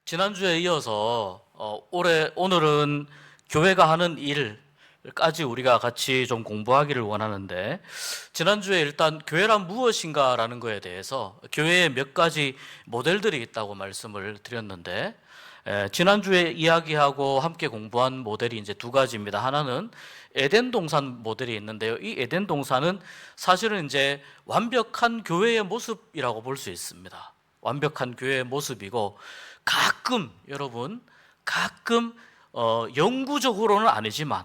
지난주에 이어서 오늘은 교회가 하는 일까지 우리가 같이 좀 공부하기를 원하는데, 지난주에 일단 교회란 무엇인가라는 거에 대해서 교회에 몇 가지 모델들이 있다고 말씀을 드렸는데, 지난주에 이야기하고 함께 공부한 모델이 이제 두 가지입니다. 하나는 에덴 동산 모델이 있는데요. 이 에덴 동산은 사실은 이제 완벽한 교회의 모습이라고 볼 수 있습니다. 완벽한 교회의 모습이고, 여러분 가끔 영구적으로는 아니지만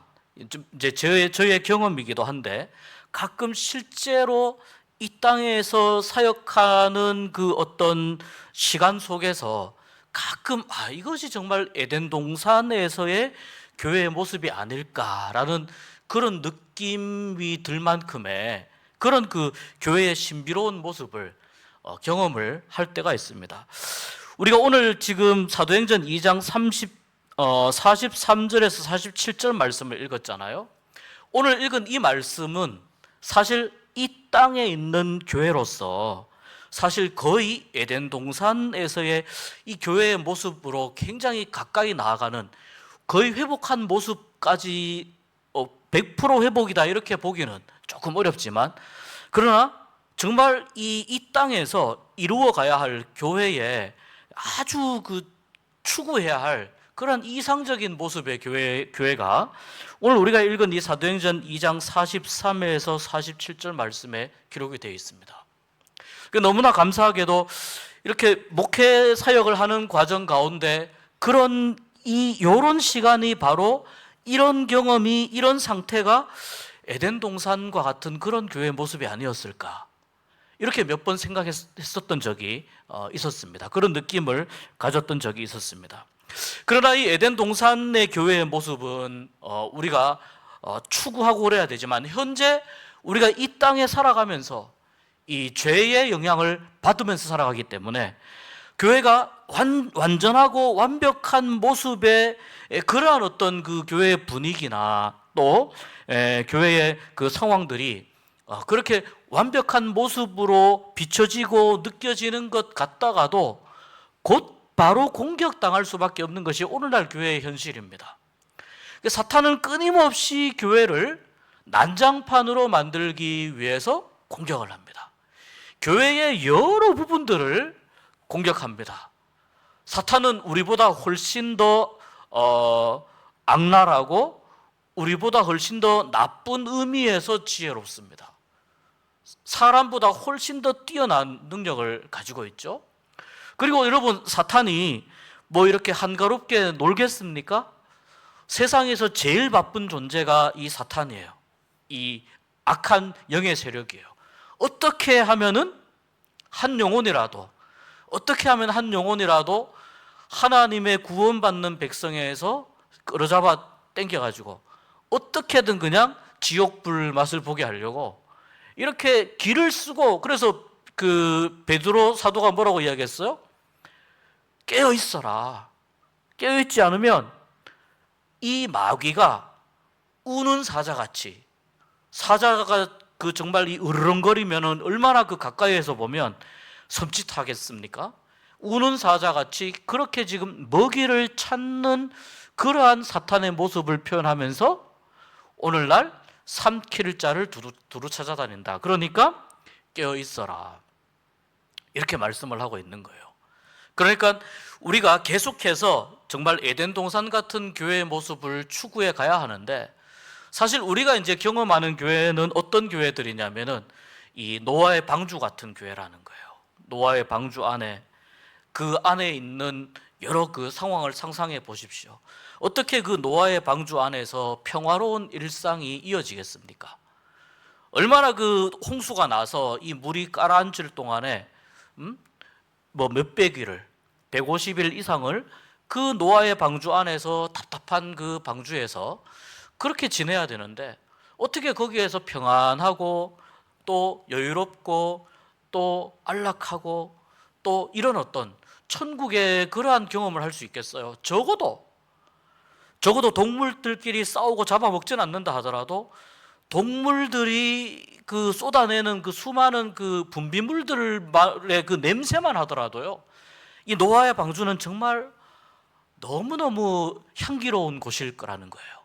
이제 저의 경험이기도 한데, 가끔 실제로 이 땅에서 사역하는 그 어떤 시간 속에서 가끔 이것이 정말 에덴 동산에서의 교회의 모습이 아닐까라는 그런 느낌이 들 만큼의 그런 그 교회의 신비로운 모습을 경험을 할 때가 있습니다. 우리가 오늘 지금 사도행전 2장 43절에서 47절 말씀을 읽었잖아요. 오늘 읽은 이 말씀은 사실 이 땅에 있는 교회로서 사실 거의 에덴 동산에서의 이 교회의 모습으로 굉장히 가까이 나아가는, 거의 회복한 모습까지 100% 회복이다 이렇게 보기는 조금 어렵지만, 그러나 정말 이 땅에서 이루어 가야 할 교회의 아주 추구해야 할 그런 이상적인 모습의 교회가 오늘 우리가 읽은 이 사도행전 2장 43에서 47절 말씀에 기록이 되어 있습니다. 너무나 감사하게도 이렇게 목회 사역을 하는 과정 가운데 요런 시간이 바로 이런 경험이, 이런 상태가 에덴 동산과 같은 그런 교회의 모습이 아니었을까, 이렇게 몇 번 생각했었던 적이 있었습니다. 그런 느낌을 가졌던 적이 있었습니다. 그러나 이 에덴 동산의 교회의 모습은 우리가 추구하고 그래야 되지만, 현재 우리가 이 땅에 살아가면서 이 죄의 영향을 받으면서 살아가기 때문에 교회가 완전하고 완벽한 모습의 그러한 어떤 그 교회의 분위기나 또 교회의 그 상황들이 그렇게 완벽한 모습으로 비춰지고 느껴지는 것 같다가도 곧 바로 공격당할 수밖에 없는 것이 오늘날 교회의 현실입니다. 사탄은 끊임없이 교회를 난장판으로 만들기 위해서 공격을 합니다. 교회의 여러 부분들을 공격합니다. 사탄은 우리보다 훨씬 더 악랄하고 우리보다 훨씬 더 나쁜 의미에서 지혜롭습니다. 사람보다 훨씬 더 뛰어난 능력을 가지고 있죠. 그리고 여러분, 사탄이 뭐 이렇게 한가롭게 놀겠습니까? 세상에서 제일 바쁜 존재가 이 사탄이에요. 이 악한 영의 세력이에요. 어떻게 하면 한 영혼이라도 하나님의 구원받는 백성에서 끌어잡아 당겨가지고 어떻게든 그냥 지옥불 맛을 보게 하려고 이렇게 길을 쓰고, 그래서 그 베드로 사도가 뭐라고 이야기했어요? 깨어 있어라. 깨어 있지 않으면 이 마귀가 우는 사자같이, 사자가 그 정말 이 으르렁거리면은 얼마나 그 가까이에서 보면 섬찟하겠습니까? 우는 사자같이 그렇게 지금 먹이를 찾는 그러한 사탄의 모습을 표현하면서 오늘날 삼킬 자를 두루 찾아다닌다. 그러니까 깨어 있어라, 이렇게 말씀을 하고 있는 거예요. 그러니까 우리가 계속해서 정말 에덴 동산 같은 교회의 모습을 추구해 가야 하는데, 사실 우리가 이제 경험하는 교회는 어떤 교회들이냐면은 이 노아의 방주 같은 교회라는 거예요. 노아의 방주 안에, 그 안에 있는 여러 그 상황을 상상해 보십시오. 어떻게 그 노아의 방주 안에서 평화로운 일상이 이어지겠습니까? 얼마나 그 홍수가 나서 이 물이 가라앉을 동안에 뭐 몇백 일을, 150일 이상을 그 노아의 방주 안에서, 답답한 그 방주에서 그렇게 지내야 되는데, 어떻게 거기에서 평안하고 또 여유롭고 또 안락하고 또 이런 어떤 천국의 그러한 경험을 할 수 있겠어요? 적어도 동물들끼리 싸우고 잡아먹진 않는다 하더라도 동물들이 그 쏟아내는 그 수많은 그 분비물들의 그 냄새만 하더라도요, 이 노아의 방주는 정말 너무너무 향기로운 곳일 거라는 거예요.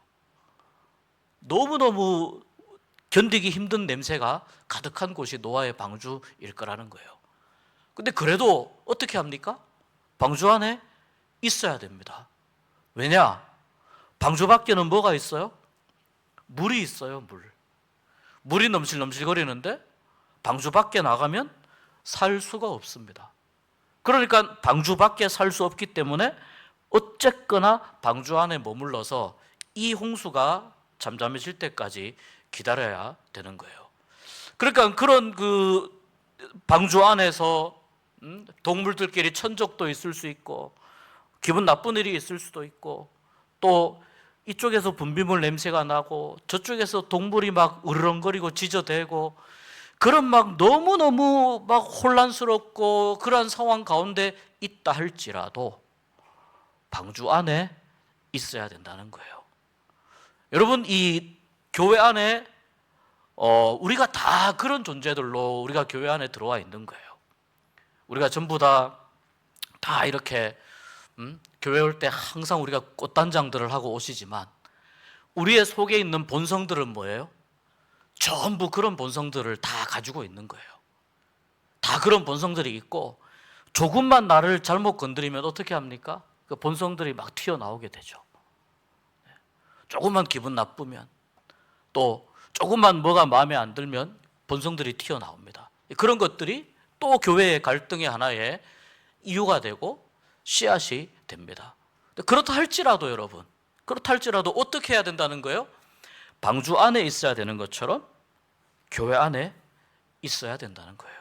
너무너무 견디기 힘든 냄새가 가득한 곳이 노아의 방주일 거라는 거예요. 근데 그래도 어떻게 합니까? 방주 안에 있어야 됩니다. 왜냐? 방주 밖에는 뭐가 있어요? 물이 있어요, 물. 물이 넘실넘실거리는데 방주 밖에 나가면 살 수가 없습니다. 그러니까 방주 밖에 살 수 없기 때문에 어쨌거나 방주 안에 머물러서 이 홍수가 잠잠해질 때까지 기다려야 되는 거예요. 그러니까 그런 그 방주 안에서 동물들끼리 천적도 있을 수 있고 기분 나쁜 일이 있을 수도 있고 또 이쪽에서 분비물 냄새가 나고 저쪽에서 동물이 막 으르렁거리고 짖어대고 그런 막 너무너무 막 혼란스럽고 그러한 상황 가운데 있다 할지라도 방주 안에 있어야 된다는 거예요. 여러분, 이 교회 안에 우리가 다 그런 존재들로 우리가 교회 안에 들어와 있는 거예요. 우리가 전부 다 이렇게 교회 올 때 항상 우리가 꽃단장들을 하고 오시지만 우리의 속에 있는 본성들은 뭐예요? 전부 그런 본성들을 다 가지고 있는 거예요. 다 그런 본성들이 있고 조금만 나를 잘못 건드리면 어떻게 합니까? 그 본성들이 막 튀어나오게 되죠. 조금만 기분 나쁘면 또 조금만 뭐가 마음에 안 들면 본성들이 튀어나옵니다. 그런 것들이 또 교회의 갈등의 하나의 이유가 되고 씨앗이 됩니다. 그렇다 할지라도 여러분, 그렇다 할지라도 어떻게 해야 된다는 거예요? 방주 안에 있어야 되는 것처럼 교회 안에 있어야 된다는 거예요.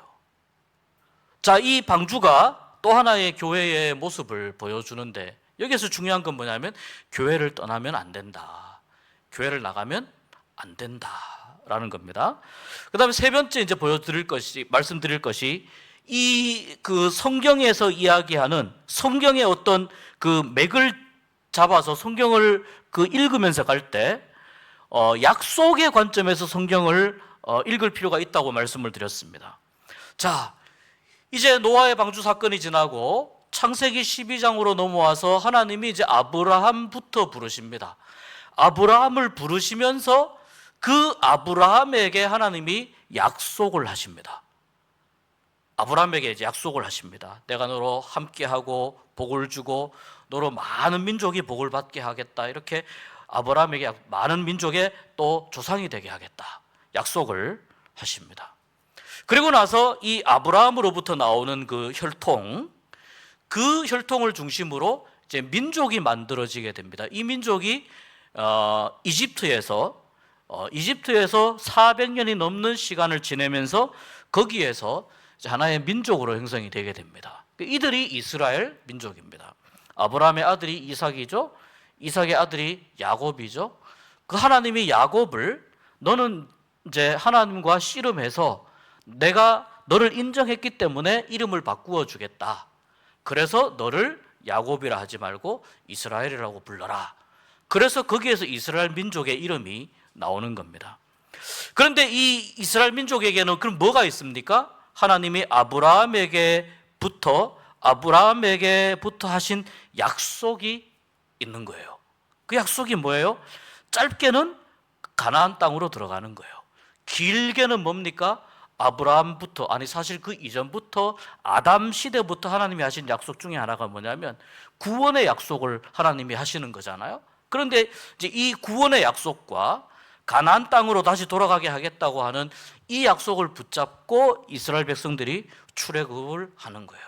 자, 이 방주가 또 하나의 교회의 모습을 보여주는데 여기서 중요한 건 뭐냐면 교회를 떠나면 안 된다. 교회를 나가면 안 된다라는 겁니다. 그다음에 세 번째 이제 말씀드릴 것이 이 그 성경에서 이야기하는 성경의 어떤 그 맥을 잡아서 성경을 그 읽으면서 갈 때 약속의 관점에서 성경을 읽을 필요가 있다고 말씀을 드렸습니다. 자, 이제 노아의 방주 사건이 지나고 창세기 12장으로 넘어와서 하나님이 이제 아브라함부터 부르십니다. 아브라함을 부르시면서 그 아브라함에게 하나님이 약속을 하십니다. 아브라함에게 이제 약속을 하십니다. 내가 너로 함께하고 복을 주고 너로 많은 민족이 복을 받게 하겠다. 이렇게 아브라함에게 많은 민족의 또 조상이 되게 하겠다. 약속을 하십니다. 그리고 나서 이 아브라함으로부터 나오는 그 혈통, 그 혈통을 중심으로 이제 민족이 만들어지게 됩니다. 이 민족이 이집트에서 400년이 넘는 시간을 지내면서 거기에서 하나의 민족으로 형성이 되게 됩니다. 이들이 이스라엘 민족입니다. 아브라함의 아들이 이삭이죠. 이삭의 아들이 야곱이죠. 그 하나님이 야곱을 너는 이제 하나님과 씨름해서 내가 너를 인정했기 때문에 이름을 바꾸어 주겠다. 그래서 너를 야곱이라 하지 말고 이스라엘이라고 불러라. 그래서 거기에서 이스라엘 민족의 이름이 나오는 겁니다. 그런데 이 이스라엘 민족에게는 그럼 뭐가 있습니까? 하나님이 아브라함에게부터 하신 약속이 있는 거예요. 그 약속이 뭐예요? 짧게는 가나안 땅으로 들어가는 거예요. 길게는 뭡니까? 아브라함부터, 아니 사실 그 이전부터 아담 시대부터 하나님이 하신 약속 중에 하나가 뭐냐면 구원의 약속을 하나님이 하시는 거잖아요. 그런데 이제 이 구원의 약속과 가나안 땅으로 다시 돌아가게 하겠다고 하는 이 약속을 붙잡고 이스라엘 백성들이 출애굽을 하는 거예요.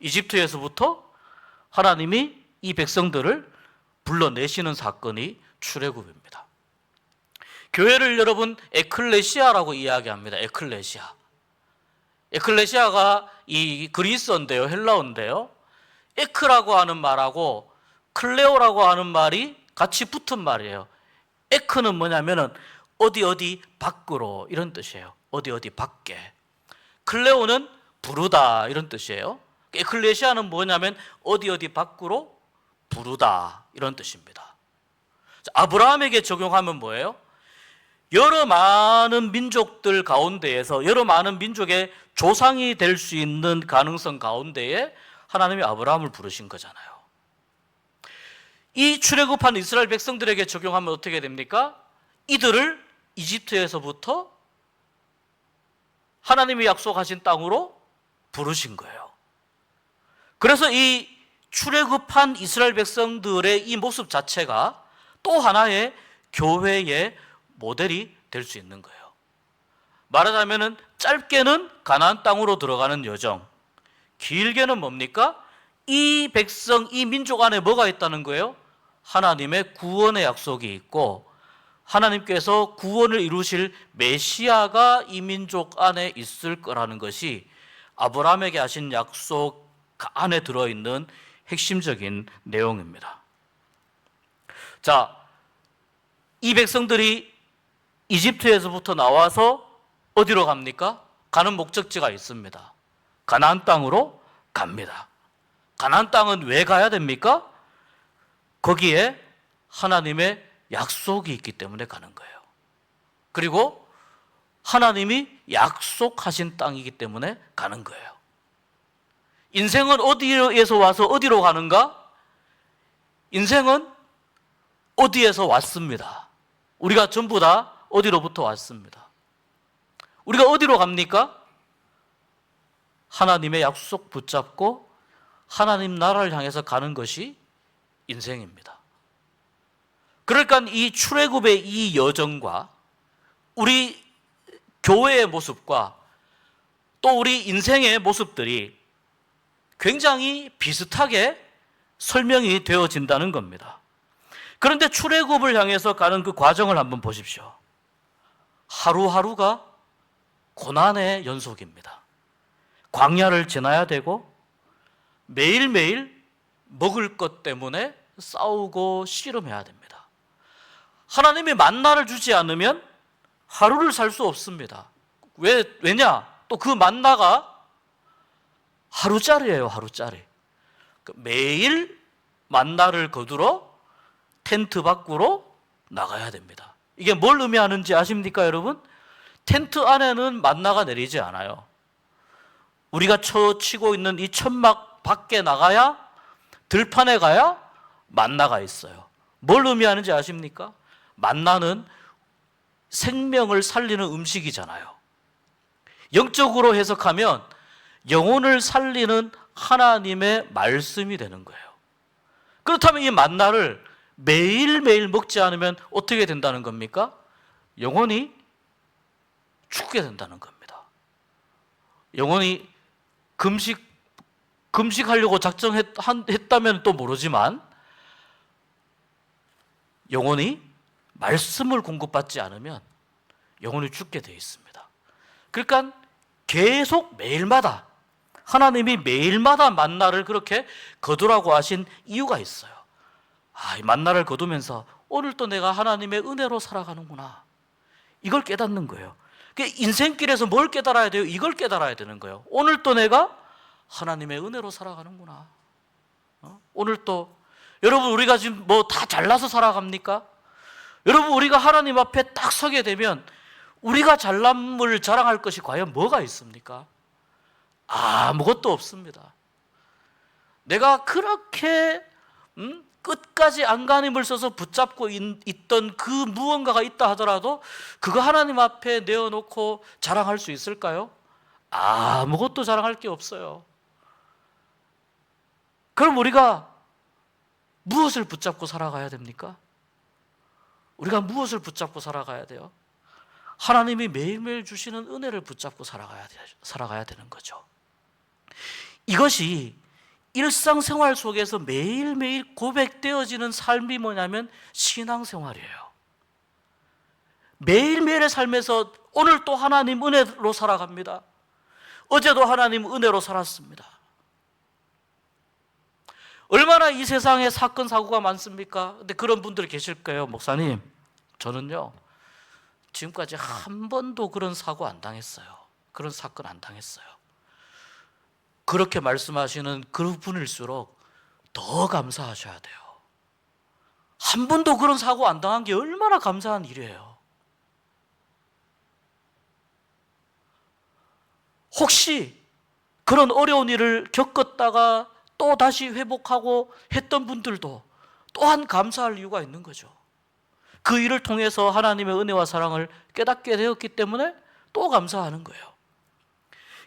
이집트에서부터 하나님이 이 백성들을 불러내시는 사건이 출애굽입니다. 교회를 여러분 에클레시아라고 이야기합니다. 에클레시아가 이 그리스어인데요, 헬라어인데요. 에크라고 하는 말하고 클레오라고 하는 말이 같이 붙은 말이에요. 에크는 뭐냐면은 어디 밖으로 이런 뜻이에요. 어디 밖에. 클레오는 부르다 이런 뜻이에요. 에클레시아는 뭐냐면 어디 밖으로 부르다 이런 뜻입니다. 아브라함에게 적용하면 뭐예요? 여러 많은 민족들 가운데에서 여러 많은 민족의 조상이 될 수 있는 가능성 가운데에 하나님이 아브라함을 부르신 거잖아요. 이 출애굽한 이스라엘 백성들에게 적용하면 어떻게 됩니까? 이들을 이집트에서부터 하나님이 약속하신 땅으로 부르신 거예요. 그래서 이 출애굽한 이스라엘 백성들의 이 모습 자체가 또 하나의 교회의 모델이 될 수 있는 거예요. 말하자면은 짧게는 가나안 땅으로 들어가는 여정, 길게는 뭡니까? 이 백성, 이 민족 안에 뭐가 있다는 거예요? 하나님의 구원의 약속이 있고 하나님께서 구원을 이루실 메시아가 이 민족 안에 있을 거라는 것이 아브라함에게 하신 약속 안에 들어있는 핵심적인 내용입니다. 자, 이 백성들이 이집트에서부터 나와서 어디로 갑니까? 가는 목적지가 있습니다. 가나안 땅으로 갑니다. 가나안 땅은 왜 가야 됩니까? 거기에 하나님의 약속이 있기 때문에 가는 거예요. 그리고 하나님이 약속하신 땅이기 때문에 가는 거예요. 인생은 어디에서 와서 어디로 가는가? 인생은 어디에서 왔습니다. 우리가 전부 다 어디로부터 왔습니다. 우리가 어디로 갑니까? 하나님의 약속 붙잡고 하나님 나라를 향해서 가는 것이 인생입니다. 그러니까 이 출애굽의 이 여정과 우리 교회의 모습과 또 우리 인생의 모습들이 굉장히 비슷하게 설명이 되어진다는 겁니다. 그런데 출애굽을 향해서 가는 그 과정을 한번 보십시오. 하루하루가 고난의 연속입니다. 광야를 지나야 되고 매일매일 먹을 것 때문에 싸우고 씨름해야 됩니다. 하나님이 만나를 주지 않으면 하루를 살 수 없습니다. 왜냐? 또 그 만나가 하루짜리예요, 하루짜리. 매일 만나를 거두러 텐트 밖으로 나가야 됩니다. 이게 뭘 의미하는지 아십니까, 여러분? 텐트 안에는 만나가 내리지 않아요. 우리가 치고 있는 이 천막 밖에 나가야, 들판에 가야 만나가 있어요. 뭘 의미하는지 아십니까? 만나는 생명을 살리는 음식이잖아요. 영적으로 해석하면 영혼을 살리는 하나님의 말씀이 되는 거예요. 그렇다면 이 만나를 매일매일 먹지 않으면 어떻게 된다는 겁니까? 영혼이 죽게 된다는 겁니다. 영혼이 금식하려고 작정했다면 또 모르지만 영혼이 말씀을 공급받지 않으면 영혼이 죽게 되어 있습니다. 그러니까 계속 매일마다 하나님이 매일마다 만나를 그렇게 거두라고 하신 이유가 있어요. 이 만나를 거두면서 오늘 또 내가 하나님의 은혜로 살아가는구나. 이걸 깨닫는 거예요. 인생길에서 뭘 깨달아야 돼요? 이걸 깨달아야 되는 거예요. 오늘 또 내가 하나님의 은혜로 살아가는구나. 오늘 또 여러분 우리가 지금 뭐 다 잘나서 살아갑니까? 여러분 우리가 하나님 앞에 딱 서게 되면 우리가 잘남을 자랑할 것이 과연 뭐가 있습니까? 아무것도 없습니다. 내가 그렇게 끝까지 안간힘을 써서 붙잡고 있던 그 무언가가 있다 하더라도 그거 하나님 앞에 내어놓고 자랑할 수 있을까요? 아무것도 자랑할 게 없어요. 그럼 우리가 무엇을 붙잡고 살아가야 됩니까? 우리가 무엇을 붙잡고 살아가야 돼요? 하나님이 매일매일 주시는 은혜를 붙잡고 살아가야 되는 거죠. 이것이 일상생활 속에서 매일매일 고백되어지는 삶이 뭐냐면 신앙생활이에요. 매일매일의 삶에서 오늘 또 하나님 은혜로 살아갑니다. 어제도 하나님 은혜로 살았습니다. 얼마나 이 세상에 사건 사고가 많습니까? 근데 그런 분들이 계실 거예요. 목사님, 저는요 지금까지 한 번도 그런 사고 안 당했어요. 그런 사건 안 당했어요. 그렇게 말씀하시는 그분일수록 더 감사하셔야 돼요. 한 번도 그런 사고 안 당한 게 얼마나 감사한 일이에요. 혹시 그런 어려운 일을 겪었다가 또 다시 회복하고 했던 분들도 또한 감사할 이유가 있는 거죠. 그 일을 통해서 하나님의 은혜와 사랑을 깨닫게 되었기 때문에 또 감사하는 거예요.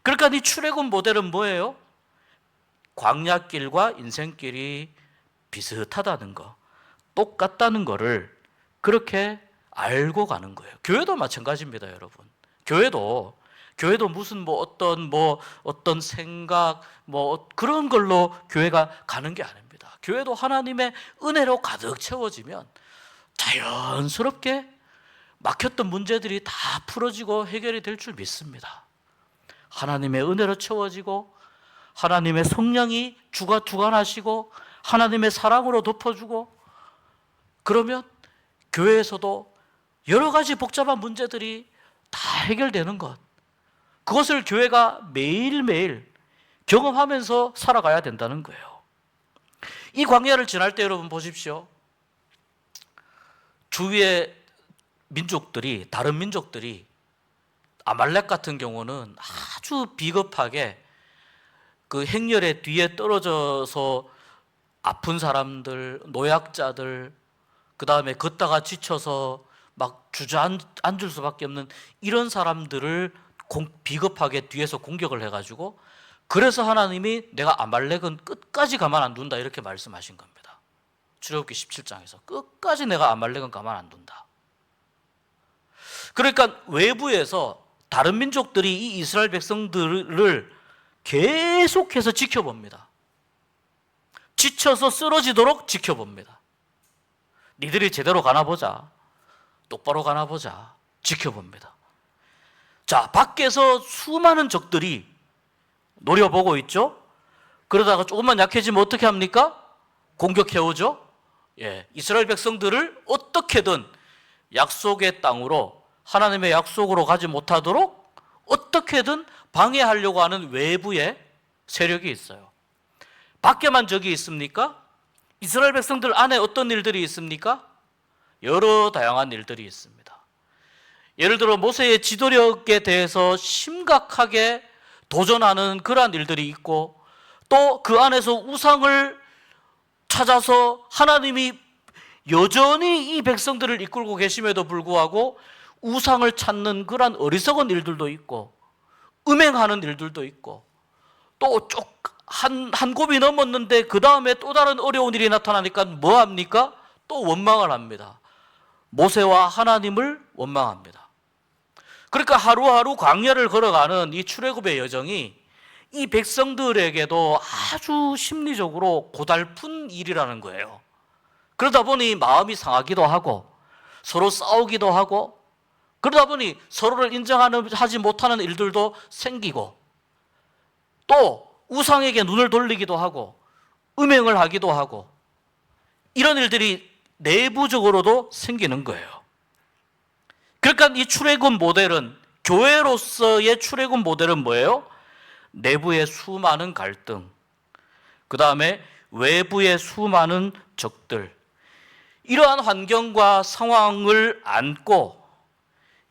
그러니까 이 출애굽 모델은 뭐예요? 광야길과 인생길이 비슷하다는 거, 똑같다는 거를 그렇게 알고 가는 거예요. 교회도 마찬가지입니다, 여러분. 교회도 무슨 어떤 생각 그런 걸로 교회가 가는 게 아닙니다. 교회도 하나님의 은혜로 가득 채워지면 자연스럽게 막혔던 문제들이 다 풀어지고 해결이 될 줄 믿습니다. 하나님의 은혜로 채워지고 하나님의 성령이 주관하시고 하나님의 사랑으로 덮어주고 그러면 교회에서도 여러 가지 복잡한 문제들이 다 해결되는 것, 그것을 교회가 매일매일 경험하면서 살아가야 된다는 거예요. 이 광야를 지날 때 여러분 보십시오. 주위의 다른 민족들이 아말렉 같은 경우는 아주 비겁하게 그 행렬의 뒤에 떨어져서 아픈 사람들, 노약자들, 그 다음에 걷다가 지쳐서 막 주저앉을 수밖에 없는 이런 사람들을 비겁하게 뒤에서 공격을 해가지고, 그래서 하나님이 내가 아말렉은 끝까지 가만 안 둔다 이렇게 말씀하신 겁니다. 출애굽기 17장에서 끝까지 내가 아말렉은 가만 안 둔다. 그러니까 외부에서 다른 민족들이 이 이스라엘 백성들을 계속해서 지켜봅니다. 지쳐서 쓰러지도록 지켜봅니다. 니들이 제대로 가나 보자, 똑바로 가나 보자, 지켜봅니다. 자, 밖에서 수많은 적들이 노려보고 있죠. 그러다가 조금만 약해지면 어떻게 합니까? 공격해오죠. 이스라엘 백성들을 어떻게든 약속의 땅으로, 하나님의 약속으로 가지 못하도록 어떻게든 방해하려고 하는 외부의 세력이 있어요. 밖에만 적이 있습니까? 이스라엘 백성들 안에 어떤 일들이 있습니까? 여러 다양한 일들이 있습니다. 예를 들어 모세의 지도력에 대해서 심각하게 도전하는 그러한 일들이 있고, 또 그 안에서 우상을 찾아서 하나님이 여전히 이 백성들을 이끌고 계심에도 불구하고 우상을 찾는 그러한 어리석은 일들도 있고, 음행하는 일들도 있고, 또 한 곱이 넘었는데 그 다음에 또 다른 어려운 일이 나타나니까 뭐 합니까? 또 원망을 합니다. 모세와 하나님을 원망합니다. 그러니까 하루하루 광야를 걸어가는 이 출애굽의 여정이 이 백성들에게도 아주 심리적으로 고달픈 일이라는 거예요. 그러다 보니 마음이 상하기도 하고 서로 싸우기도 하고, 그러다 보니 서로를 인정하지 못하는 일들도 생기고, 또 우상에게 눈을 돌리기도 하고 음행을 하기도 하고, 이런 일들이 내부적으로도 생기는 거예요. 그러니까 이 출애굽 모델은, 교회로서의 출애굽 모델은 뭐예요? 내부의 수많은 갈등, 그 다음에 외부의 수많은 적들, 이러한 환경과 상황을 안고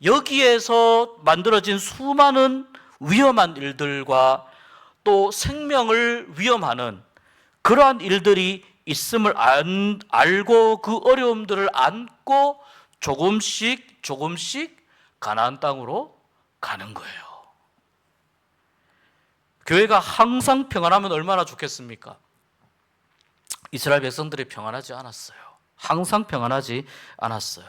여기에서 만들어진 수많은 위험한 일들과 또 생명을 위험하는 그러한 일들이 있음을 알고 그 어려움들을 안고 조금씩 가나안 땅으로 가는 거예요. 교회가 항상 평안하면 얼마나 좋겠습니까? 이스라엘 백성들이 평안하지 않았어요. 항상 평안하지 않았어요.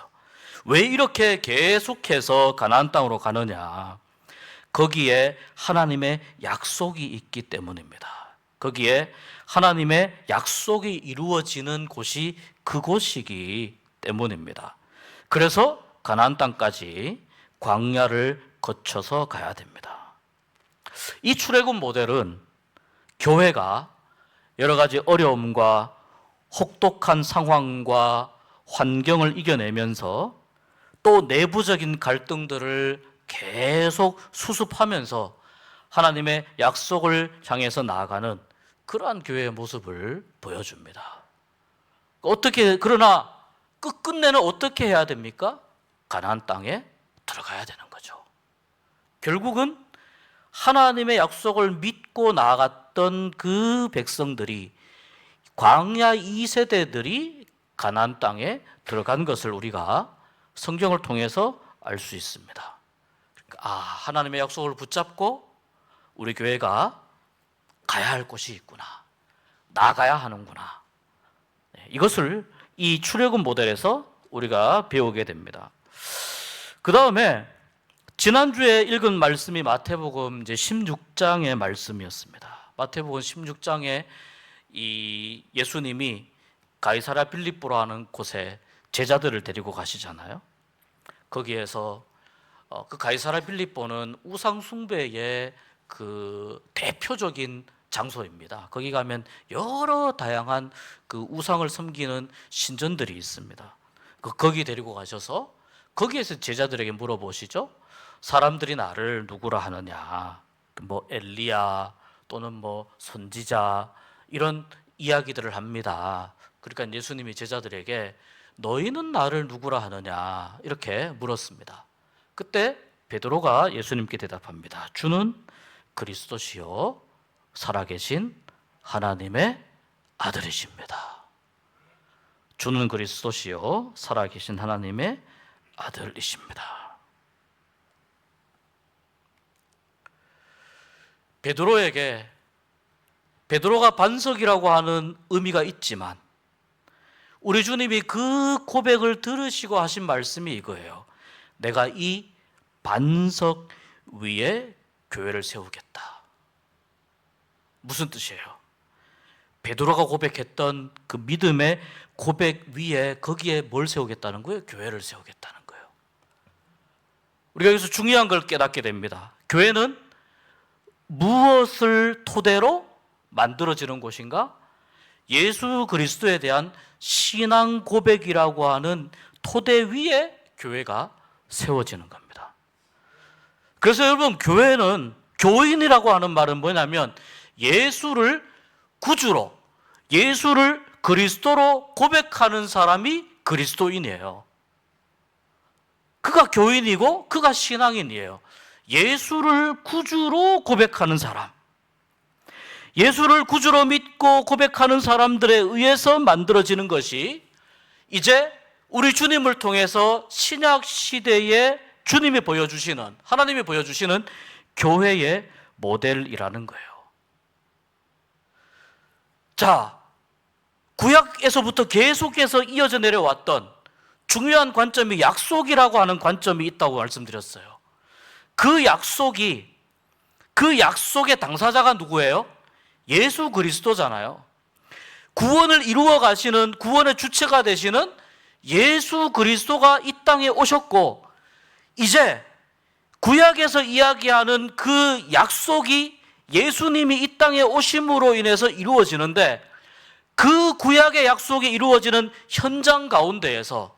왜 이렇게 계속해서 가나안 땅으로 가느냐? 거기에 하나님의 약속이 있기 때문입니다. 거기에 하나님의 약속이 이루어지는 곳이 그곳이기 때문입니다. 그래서 가나안 땅까지 광야를 거쳐서 가야 됩니다. 이 출애굽 모델은 교회가 여러 가지 어려움과 혹독한 상황과 환경을 이겨내면서 또 내부적인 갈등들을 계속 수습하면서 하나님의 약속을 향해서 나아가는 그러한 교회의 모습을 보여줍니다. 그러나 끝내는 어떻게 해야 됩니까? 가나안 땅에 들어가야 되는 거죠. 결국은 하나님의 약속을 믿고 나아갔던 그 백성들이, 광야 2세대들이 가나안 땅에 들어간 것을 우리가 성경을 통해서 알 수 있습니다. 하나님의 약속을 붙잡고 우리 교회가 가야 할 곳이 있구나, 나가야 하는구나, 이것을 이 출애굽 모델에서 우리가 배우게 됩니다. 그 다음에 지난주에 읽은 말씀이 마태복음 이제 16장의 말씀이었습니다. 마태복음 16장에 이 예수님이 가이사랴 빌립보로 하는 곳에 제자들을 데리고 가시잖아요. 거기에서 그 가이사랴 빌립보는 우상 숭배의 그 대표적인 장소입니다. 거기 가면 여러 다양한 그 우상을 섬기는 신전들이 있습니다. 거기 데리고 가셔서 거기에서 제자들에게 물어보시죠. 사람들이 나를 누구라 하느냐, 뭐 엘리야 또는 뭐 선지자, 이런 이야기들을 합니다. 그러니까 예수님이 제자들에게 너희는 나를 누구라 하느냐 이렇게 물었습니다. 그때 베드로가 예수님께 대답합니다. 주는 그리스도시요 살아계신 하나님의 아들이십니다. 주는 그리스도시요 살아계신 하나님의 아들이십니다. 베드로가 반석이라고 하는 의미가 있지만 우리 주님이 그 고백을 들으시고 하신 말씀이 이거예요. 내가 이 반석 위에 교회를 세우겠다. 무슨 뜻이에요? 베드로가 고백했던 그 믿음의 고백 위에 거기에 뭘 세우겠다는 거예요? 교회를 세우겠다는 거예요. 우리가 여기서 중요한 걸 깨닫게 됩니다. 교회는 무엇을 토대로 만들어지는 곳인가? 예수 그리스도에 대한 신앙 고백이라고 하는 토대 위에 교회가 세워지는 겁니다. 그래서 여러분, 교회는, 교인이라고 하는 말은 뭐냐면 예수를 구주로, 예수를 그리스도로 고백하는 사람이 그리스도인이에요. 그가 교인이고 그가 신앙인이에요. 예수를 구주로 고백하는 사람, 예수를 구주로 믿고 고백하는 사람들에 의해서 만들어지는 것이 이제 우리 주님을 통해서 신약 시대에 주님이 보여주시는, 하나님이 보여주시는 교회의 모델이라는 거예요. 자, 구약에서부터 계속해서 이어져 내려왔던 중요한 관점이 약속이라고 하는 관점이 있다고 말씀드렸어요. 그 약속의 당사자가 누구예요? 예수 그리스도잖아요. 구원을 이루어 가시는, 구원의 주체가 되시는 예수 그리스도가 이 땅에 오셨고, 이제 구약에서 이야기하는 그 약속이 예수님이 이 땅에 오심으로 인해서 이루어지는데, 그 구약의 약속이 이루어지는 현장 가운데에서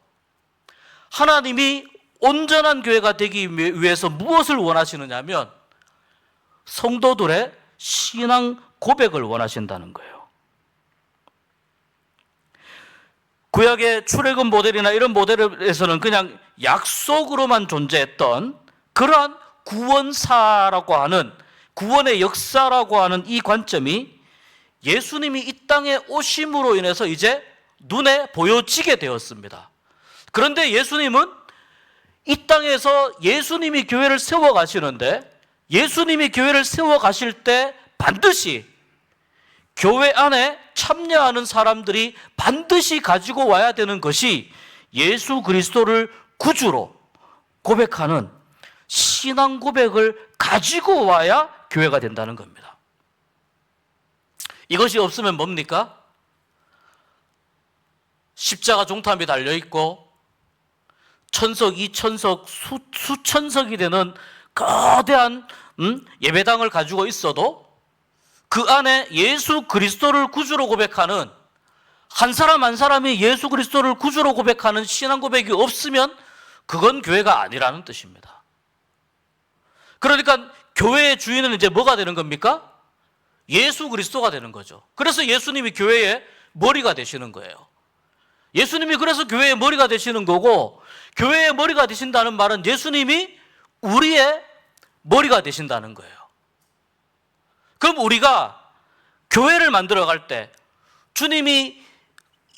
하나님이 온전한 교회가 되기 위해서 무엇을 원하시느냐 하면 성도들의 신앙 고백을 원하신다는 거예요. 구약의 출애굽 모델이나 이런 모델에서는 그냥 약속으로만 존재했던 그러한 구원사라고 하는, 구원의 역사라고 하는 이 관점이 예수님이 이 땅에 오심으로 인해서 이제 눈에 보여지게 되었습니다. 그런데 예수님은 이 땅에서 예수님이 교회를 세워 가시는데, 예수님이 교회를 세워 가실 때 반드시 교회 안에 참여하는 사람들이 반드시 가지고 와야 되는 것이 예수 그리스도를 구주로 고백하는 신앙 고백을 가지고 와야 교회가 된다는 겁니다. 이것이 없으면 뭡니까? 십자가 종탑이 달려있고 천석, 이천석, 수천석이 되는 거대한 예배당을 가지고 있어도 그 안에 예수 그리스도를 구주로 고백하는, 한 사람 한 사람이 예수 그리스도를 구주로 고백하는 신앙 고백이 없으면 그건 교회가 아니라는 뜻입니다. 그러니까 교회의 주인은 이제 뭐가 되는 겁니까? 예수 그리스도가 되는 거죠. 그래서 예수님이 교회의 머리가 되시는 거예요. 예수님이 그래서 교회의 머리가 되시는 거고, 교회의 머리가 되신다는 말은 예수님이 우리의 머리가 되신다는 거예요. 그럼 우리가 교회를 만들어 갈 때 주님이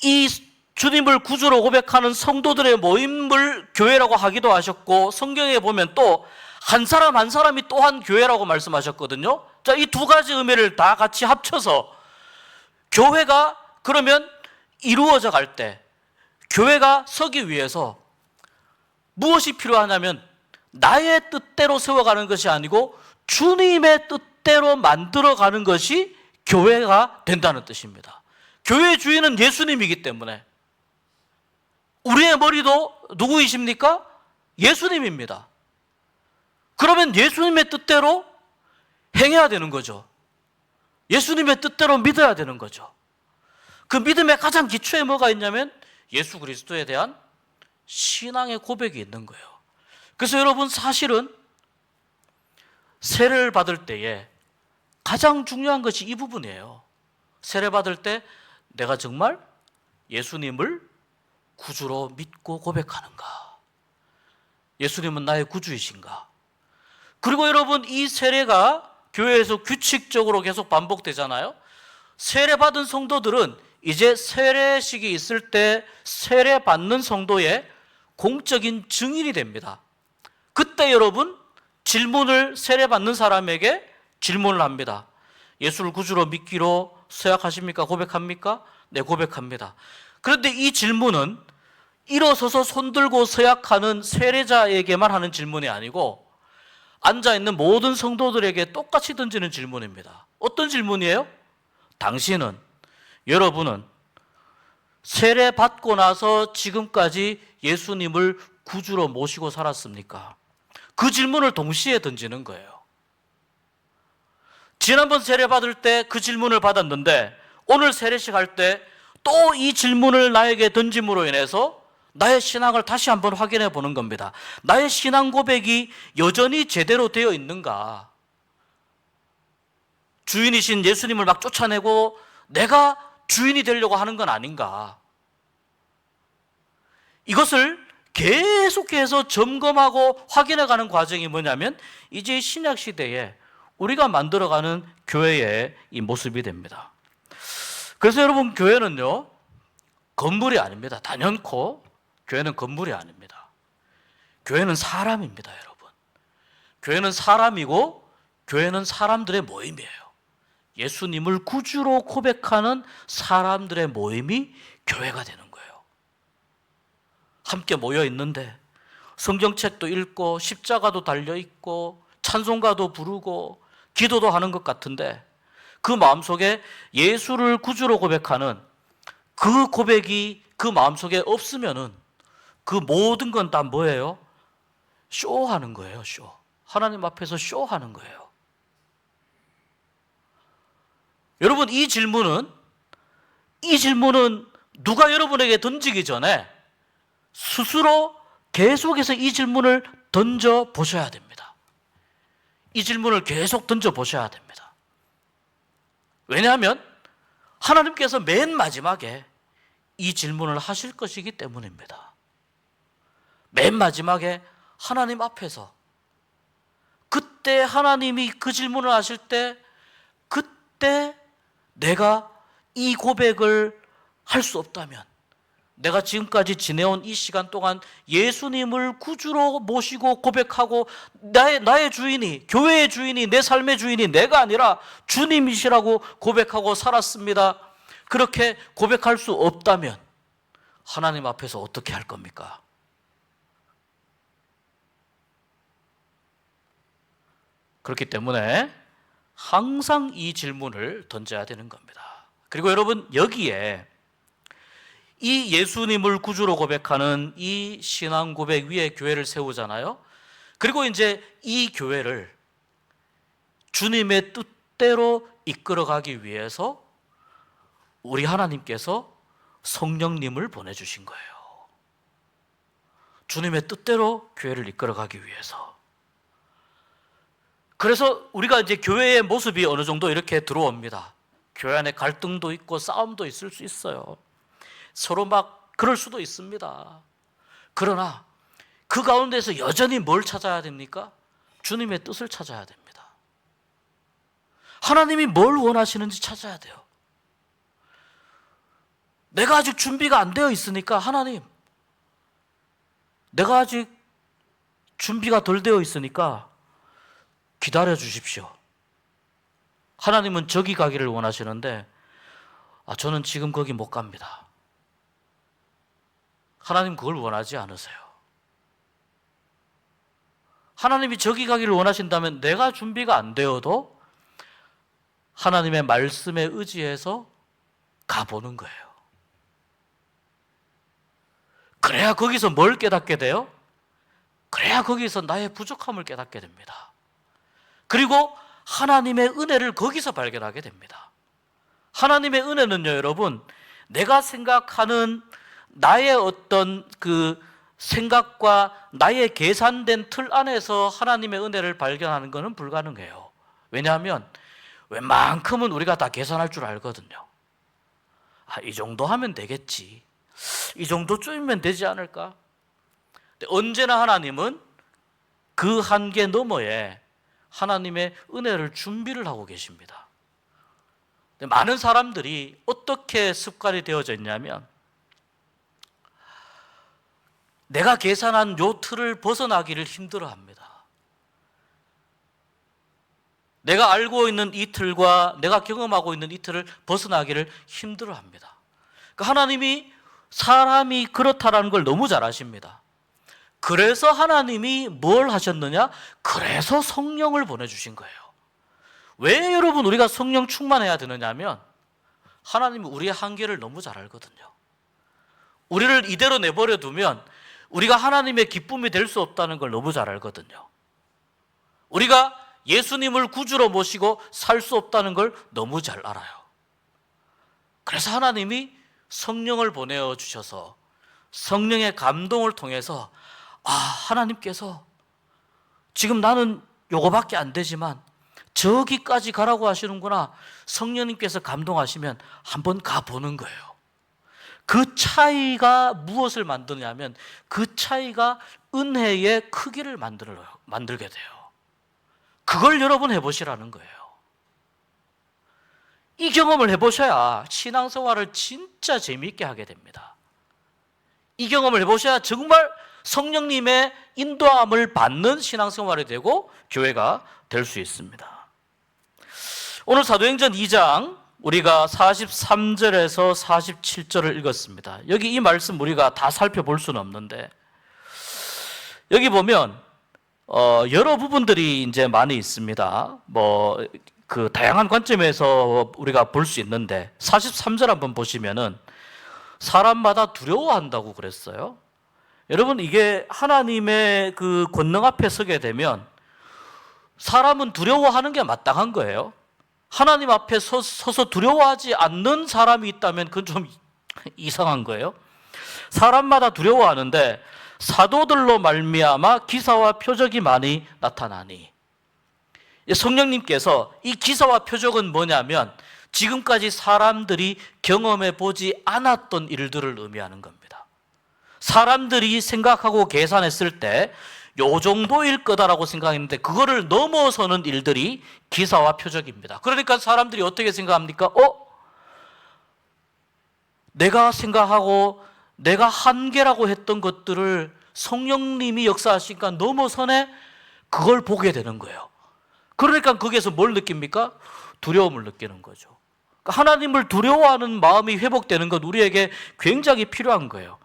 이 주님을 구주로 고백하는 성도들의 모임을 교회라고 하기도 하셨고, 성경에 보면 또 한 사람 한 사람이 또한 교회라고 말씀하셨거든요. 자, 이 두 가지 의미를 다 같이 합쳐서 교회가 그러면 이루어져 갈 때, 교회가 서기 위해서 무엇이 필요하냐면 나의 뜻대로 세워가는 것이 아니고 주님의 뜻대로 만들어가는 것이 교회가 된다는 뜻입니다. 교회의 주인은 예수님이기 때문에 우리의 머리도 누구이십니까? 예수님입니다. 그러면 예수님의 뜻대로 행해야 되는 거죠. 예수님의 뜻대로 믿어야 되는 거죠. 그 믿음의 가장 기초에 뭐가 있냐면 예수 그리스도에 대한 신앙의 고백이 있는 거예요. 그래서 여러분, 사실은 세례를 받을 때에 가장 중요한 것이 이 부분이에요. 세례 받을 때 내가 정말 예수님을 구주로 믿고 고백하는가? 예수님은 나의 구주이신가? 그리고 여러분, 이 세례가 교회에서 규칙적으로 계속 반복되잖아요. 세례 받은 성도들은 이제 세례식이 있을 때 세례 받는 성도의 공적인 증인이 됩니다. 그때 여러분, 질문을 세례 받는 사람에게 질문을 합니다. 예수를 구주로 믿기로 서약하십니까? 고백합니까? 네, 고백합니다. 그런데 이 질문은 일어서서 손들고 서약하는 세례자에게만 하는 질문이 아니고 앉아있는 모든 성도들에게 똑같이 던지는 질문입니다. 어떤 질문이에요? 당신은, 여러분은 세례 받고 나서 지금까지 예수님을 구주로 모시고 살았습니까? 그 질문을 동시에 던지는 거예요. 지난번 세례 받을 때 그 질문을 받았는데 오늘 세례식 할 때 또 이 질문을 나에게 던짐으로 인해서 나의 신앙을 다시 한번 확인해 보는 겁니다. 나의 신앙 고백이 여전히 제대로 되어 있는가? 주인이신 예수님을 막 쫓아내고 내가 주인이 되려고 하는 건 아닌가? 이것을 계속해서 점검하고 확인해가는 과정이 뭐냐면 이제 신약 시대에 우리가 만들어가는 교회의 이 모습이 됩니다. 그래서 여러분, 교회는요, 건물이 아닙니다. 단연코 교회는 건물이 아닙니다. 교회는 사람입니다, 여러분. 교회는 사람이고 교회는 사람들의 모임이에요. 예수님을 구주로 고백하는 사람들의 모임이 교회가 되는 거예요. 함께 모여 있는데 성경책도 읽고 십자가도 달려있고 찬송가도 부르고 기도도 하는 것 같은데 그 마음속에 예수를 구주로 고백하는 그 고백이 그 마음속에 없으면은 그 모든 건 다 뭐예요? 쇼하는 거예요, 쇼. 하나님 앞에서 쇼하는 거예요. 여러분, 이 질문은 누가 여러분에게 던지기 전에 스스로 계속해서 이 질문을 던져 보셔야 됩니다. 이 질문을 계속 던져 보셔야 됩니다. 왜냐하면 하나님께서 맨 마지막에 이 질문을 하실 것이기 때문입니다. 맨 마지막에 하나님 앞에서 그때 하나님이 그 질문을 하실 때 그때 내가 이 고백을 할 수 없다면 내가 지금까지 지내온 이 시간 동안 예수님을 구주로 모시고 고백하고 나의 주인이, 교회의 주인이, 내 삶의 주인이 내가 아니라 주님이시라고 고백하고 살았습니다. 그렇게 고백할 수 없다면 하나님 앞에서 어떻게 할 겁니까? 그렇기 때문에 항상 이 질문을 던져야 되는 겁니다. 그리고 여러분, 여기에 이 예수님을 구주로 고백하는 이 신앙 고백 위에 교회를 세우잖아요. 그리고 이제 이 교회를 주님의 뜻대로 이끌어가기 위해서 우리 하나님께서 성령님을 보내주신 거예요. 주님의 뜻대로 교회를 이끌어가기 위해서. 그래서 우리가 이제 교회의 모습이 어느 정도 이렇게 들어옵니다. 교회 안에 갈등도 있고 싸움도 있을 수 있어요. 서로 막 그럴 수도 있습니다. 그러나 그 가운데서 여전히 뭘 찾아야 됩니까? 주님의 뜻을 찾아야 됩니다. 하나님이 뭘 원하시는지 찾아야 돼요. 내가 아직 준비가 안 되어 있으니까 하나님, 내가 아직 준비가 덜 되어 있으니까 기다려 주십시오. 하나님은 저기 가기를 원하시는데 저는 지금 거기 못 갑니다. 하나님 그걸 원하지 않으세요. 하나님이 저기 가기를 원하신다면 내가 준비가 안 되어도 하나님의 말씀에 의지해서 가보는 거예요. 그래야 거기서 뭘 깨닫게 돼요? 그래야 거기서 나의 부족함을 깨닫게 됩니다. 그리고 하나님의 은혜를 거기서 발견하게 됩니다. 하나님의 은혜는요, 여러분, 내가 생각하는 나의 어떤 그 생각과 나의 계산된 틀 안에서 하나님의 은혜를 발견하는 것은 불가능해요. 왜냐하면 웬만큼은 우리가 다 계산할 줄 알거든요. 이 정도 하면 되겠지. 이 정도쯤이면 되지 않을까? 근데 언제나 하나님은 그 한계 너머에 하나님의 은혜를 준비를 하고 계십니다. 근데 많은 사람들이 어떻게 습관이 되어져 있냐면 내가 계산한 요 틀을 벗어나기를 힘들어합니다. 내가 알고 있는 이 틀과 내가 경험하고 있는 이 틀을 벗어나기를 힘들어합니다. 그러니까 하나님이 사람이 그렇다라는 걸 너무 잘 아십니다. 그래서 하나님이 뭘 하셨느냐? 그래서 성령을 보내주신 거예요. 왜 여러분 우리가 성령 충만해야 되느냐 하면 하나님이 우리의 한계를 너무 잘 알거든요. 우리를 이대로 내버려 두면 우리가 하나님의 기쁨이 될 수 없다는 걸 너무 잘 알거든요. 우리가 예수님을 구주로 모시고 살 수 없다는 걸 너무 잘 알아요. 그래서 하나님이 성령을 보내주셔서 성령의 감동을 통해서 하나님께서 지금 나는 요거밖에 안 되지만 저기까지 가라고 하시는구나. 성령님께서 감동하시면 한번 가보는 거예요. 그 차이가 무엇을 만드냐면 그 차이가 은혜의 크기를 만들게 돼요. 그걸 여러분 해보시라는 거예요. 이 경험을 해보셔야 신앙생활을 진짜 재미있게 하게 됩니다. 이 경험을 해보셔야 정말 성령님의 인도함을 받는 신앙생활이 되고 교회가 될 수 있습니다. 오늘 사도행전 2장 우리가 43절에서 47절을 읽었습니다. 여기 이 말씀 우리가 다 살펴볼 수는 없는데 여기 보면 여러 부분들이 이제 많이 있습니다. 그 다양한 관점에서 우리가 볼 수 있는데 43절 한번 보시면은 사람마다 두려워한다고 그랬어요. 여러분 이게 하나님의 그 권능 앞에 서게 되면 사람은 두려워하는 게 마땅한 거예요. 하나님 앞에 서서 두려워하지 않는 사람이 있다면 그건 좀 이상한 거예요. 사람마다 두려워하는데 사도들로 말미암아 기사와 표적이 많이 나타나니, 성령님께서 이 기사와 표적은 뭐냐면 지금까지 사람들이 경험해 보지 않았던 일들을 의미하는 겁니다. 사람들이 생각하고 계산했을 때 요 정도일 거다라고 생각했는데 그거를 넘어서는 일들이 기사와 표적입니다. 그러니까 사람들이 어떻게 생각합니까? 내가 생각하고 내가 한계라고 했던 것들을 성령님이 역사하시니까 넘어서네. 그걸 보게 되는 거예요. 그러니까 거기에서 뭘 느낍니까? 두려움을 느끼는 거죠. 그러니까 하나님을 두려워하는 마음이 회복되는 건 우리에게 굉장히 필요한 거예요.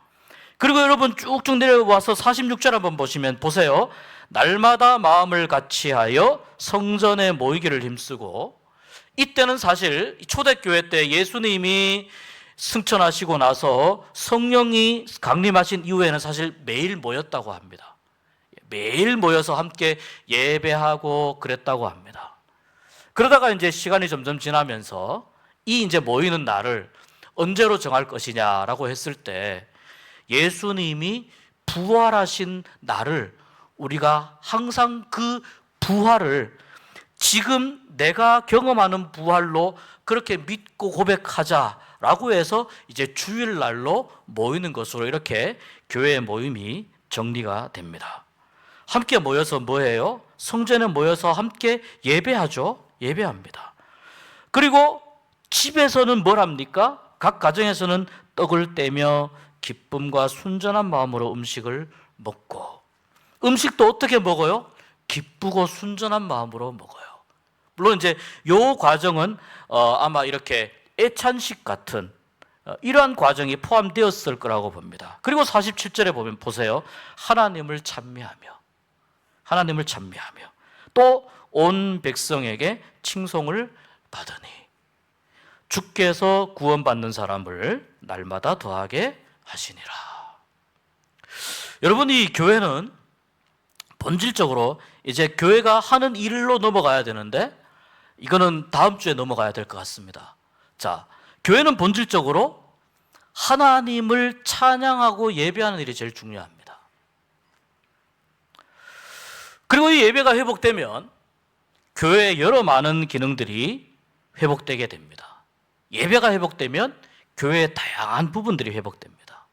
그리고 여러분 쭉쭉 내려와서 46절 한번 보세요. 날마다 마음을 같이하여 성전에 모이기를 힘쓰고, 이때는 사실 초대교회 때 예수님이 승천하시고 나서 성령이 강림하신 이후에는 사실 매일 모였다고 합니다. 매일 모여서 함께 예배하고 그랬다고 합니다. 그러다가 이제 시간이 점점 지나면서 이 이제 모이는 날을 언제로 정할 것이냐라고 했을 때 예수님이 부활하신 날을 우리가 항상 그 부활을 지금 내가 경험하는 부활로 그렇게 믿고 고백하자라고 해서 이제 주일날로 모이는 것으로 이렇게 교회의 모임이 정리가 됩니다. 함께 모여서 뭐예요? 성전에 모여서 함께 예배하죠. 예배합니다. 그리고 집에서는 뭘 합니까? 각 가정에서는 떡을 떼며 기쁨과 순전한 마음으로 음식을 먹고, 음식도 어떻게 먹어요? 기쁘고 순전한 마음으로 먹어요. 물론 이제 요 과정은 아마 이렇게 애찬식 같은 이러한 과정이 포함되었을 거라고 봅니다. 그리고 47절에 보면 보세요. 하나님을 찬미하며 또 온 백성에게 칭송을 받으니 주께서 구원받는 사람을 날마다 더하게 하시니라. 여러분, 이 교회는 본질적으로 이제 교회가 하는 일로 넘어가야 되는데, 이거는 다음 주에 넘어가야 될 것 같습니다. 자, 교회는 본질적으로 하나님을 찬양하고 예배하는 일이 제일 중요합니다. 그리고 이 예배가 회복되면 교회의 여러 많은 기능들이 회복되게 됩니다. 예배가 회복되면 교회의 다양한 부분들이 회복됩니다.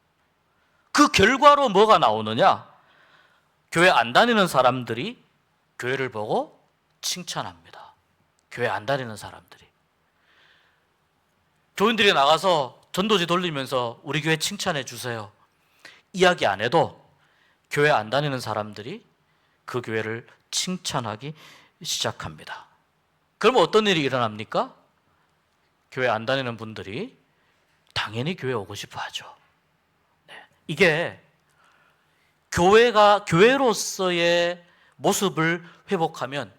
그 결과로 뭐가 나오느냐? 교회 안 다니는 사람들이 교회를 보고 칭찬합니다. 교회 안 다니는 사람들이. 교인들이 나가서 전도지 돌리면서 우리 교회 칭찬해 주세요. 이야기 안 해도 교회 안 다니는 사람들이 그 교회를 칭찬하기 시작합니다. 그러면 어떤 일이 일어납니까? 교회 안 다니는 분들이 당연히 교회 오고 싶어 하죠. 네. 이게 교회로서의 모습을 회복하면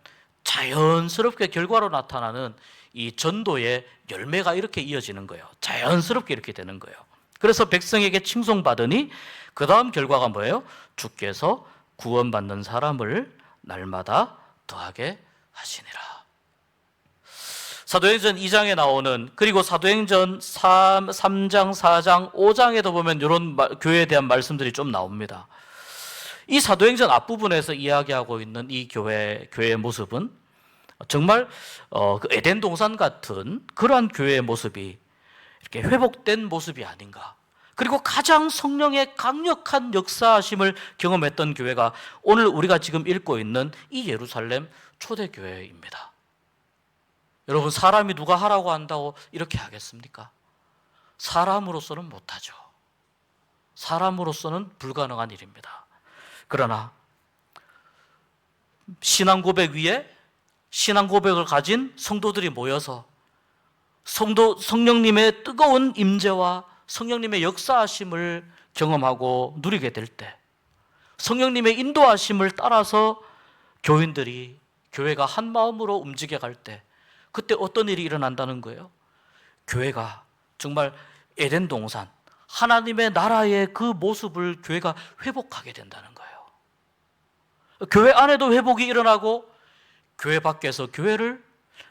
자연스럽게 결과로 나타나는 이 전도의 열매가 이렇게 이어지는 거예요. 자연스럽게 이렇게 되는 거예요. 그래서 백성에게 칭송받으니 그 다음 결과가 뭐예요? 주께서 구원받는 사람을 날마다 더하게 하시니라. 사도행전 2장에 나오는, 그리고 사도행전 3장, 4장, 5장에도 보면 이런 교회에 대한 말씀들이 좀 나옵니다. 이 사도행전 앞부분에서 이야기하고 있는 이 교회의 모습은 정말 그 에덴 동산 같은 그러한 교회의 모습이 이렇게 회복된 모습이 아닌가. 그리고 가장 성령의 강력한 역사하심을 경험했던 교회가 오늘 우리가 지금 읽고 있는 이 예루살렘 초대교회입니다. 여러분, 사람이 누가 하라고 한다고 이렇게 하겠습니까? 사람으로서는 못하죠. 사람으로서는 불가능한 일입니다. 그러나 신앙 고백 위에 신앙 고백을 가진 성도들이 모여서 성령님의 뜨거운 임재와 성령님의 역사하심을 경험하고 누리게 될 때, 성령님의 인도하심을 따라서 교회가 한 마음으로 움직여갈 때, 그때 어떤 일이 일어난다는 거예요? 교회가 정말 에덴 동산, 하나님의 나라의 그 모습을 교회가 회복하게 된다는 거예요. 교회 안에도 회복이 일어나고 교회 밖에서 교회를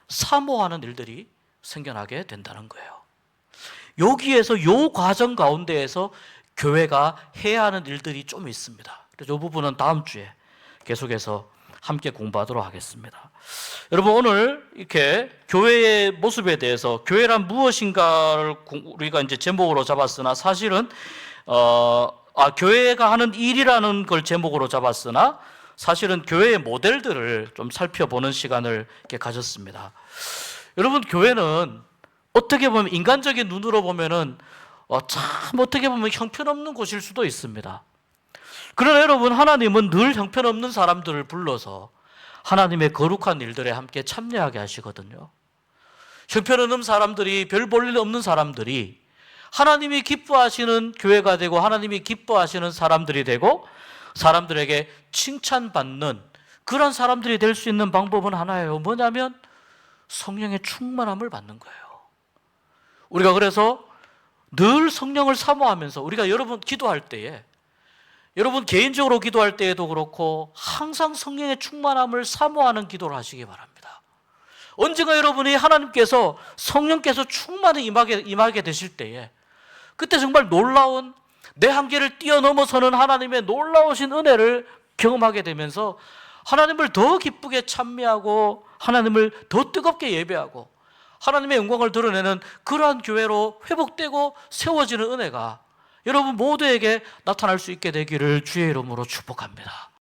사모하는 일들이 생겨나게 된다는 거예요. 여기에서 요 과정 가운데에서 교회가 해야 하는 일들이 좀 있습니다. 그래서 이 부분은 다음 주에 계속해서 함께 공부하도록 하겠습니다. 여러분, 오늘 이렇게 교회의 모습에 대해서, 교회란 무엇인가를 우리가 이제 제목으로 잡았으나 사실은 교회가 하는 일이라는 걸 제목으로 잡았으나 사실은 교회의 모델들을 좀 살펴보는 시간을 이렇게 가졌습니다. 여러분, 교회는 어떻게 보면 인간적인 눈으로 보면은 참 어떻게 보면 형편없는 곳일 수도 있습니다. 그러나 여러분, 하나님은 늘 형편없는 사람들을 불러서 하나님의 거룩한 일들에 함께 참여하게 하시거든요. 형편없는 사람들이, 별 볼 일 없는 사람들이 하나님이 기뻐하시는 교회가 되고 하나님이 기뻐하시는 사람들이 되고 사람들에게 칭찬받는 그런 사람들이 될 수 있는 방법은 하나예요. 뭐냐면 성령의 충만함을 받는 거예요. 우리가 그래서 늘 성령을 사모하면서, 우리가 여러분 기도할 때에, 여러분 개인적으로 기도할 때에도 그렇고 항상 성령의 충만함을 사모하는 기도를 하시기 바랍니다. 언젠가 여러분이 하나님께서, 성령께서 충만히 임하게 되실 때에 그때 정말 놀라운, 내 한계를 뛰어넘어서는 하나님의 놀라우신 은혜를 경험하게 되면서 하나님을 더 기쁘게 찬미하고 하나님을 더 뜨겁게 예배하고 하나님의 영광을 드러내는 그러한 교회로 회복되고 세워지는 은혜가 여러분 모두에게 나타날 수 있게 되기를 주의 이름으로 축복합니다.